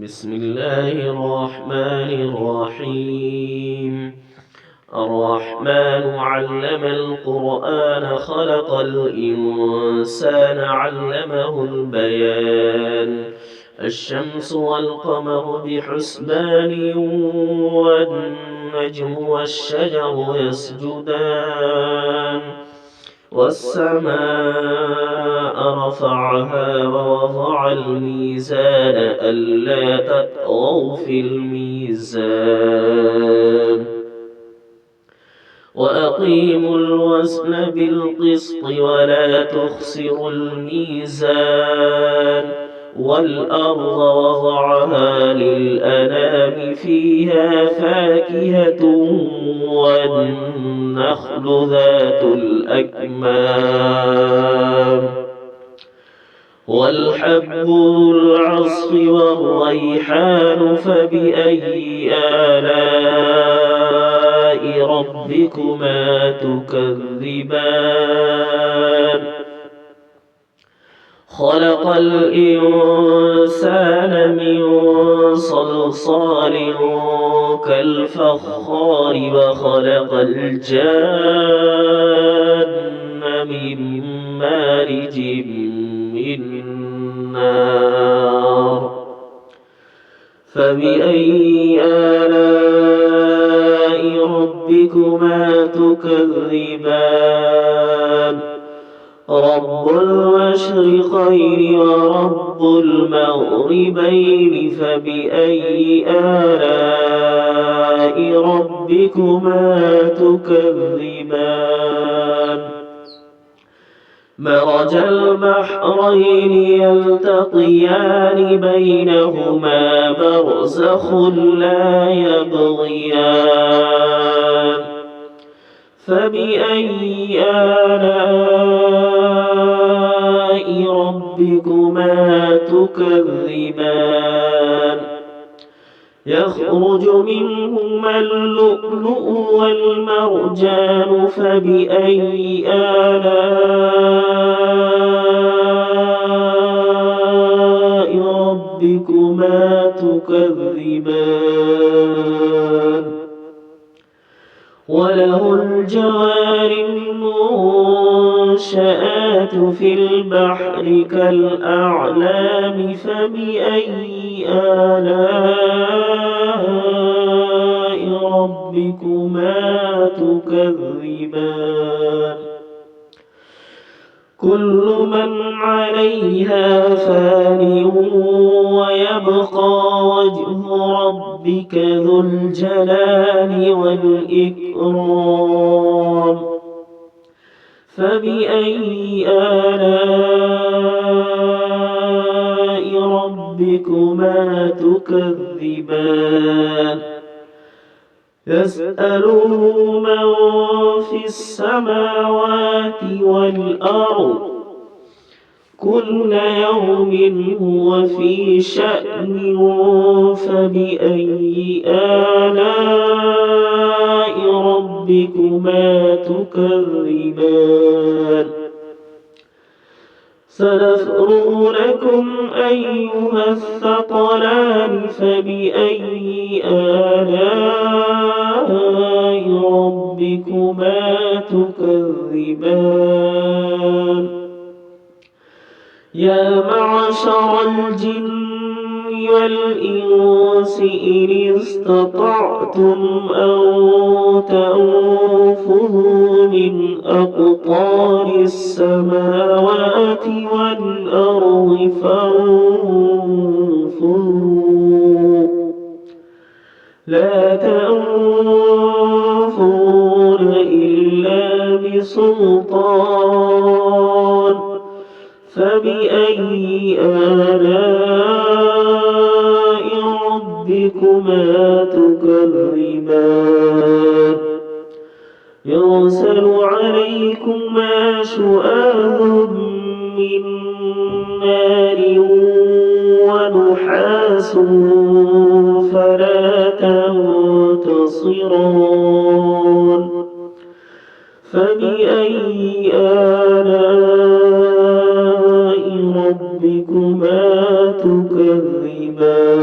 بسم الله الرحمن الرحيم. الرحمن علم القرآن خلق الإنسان علمه البيان. الشمس والقمر بحسبان والنجم والشجر يسجدان والسماء رفعها ووضع الميزان ألا تطغوا في الميزان وأقيموا الوزن بالقسط ولا تخسروا الميزان والأرض وضعها للأنام فيها فاكهة والنخل ذات الأكمام والحب ذو العصف والريحان فبأي آلاء ربكما تكذبان خلق الإنسان من صلصال كالفخار وخلق الجان من مارج من نار فبأي آلاء ربكما تكذبان رب المشرقين ورب المغربين فبأي آلاء ربكما تكذبان مرج البحرين يلتقيان بينهما برزخ لا يبغيان فبأي آلاء ربكما تكذبان يخرج منهما اللؤلؤ والمرجان فبأي آلاء ربكما تكذبان وله الجوار المنشآت في البحر كالأعلام فبأي آلاء ربكما تكذبان كل من عليها فان ويبقى وجه ربك ذو الجلال والإكرام فبأي آلاء ربكما تكذبان يسأله من في السماوات والأرض كل يوم هو في شأن فبأي آلاء ربكما تكذبان سنفرغ لكم أيها الثقلان فبأي آلاء ربكما تكذبان يا معشر الجن والإنس إن استطعتم أن تنفذوا من أقطار السماوات والأرض فانفذوا لا تنفذون إلا بسلطان فبأي آلاء ربكما تكذبان يرسل عليكما شؤال من نار ونحاس فلا تنتصران فبأي آلاء ربكما تكذبان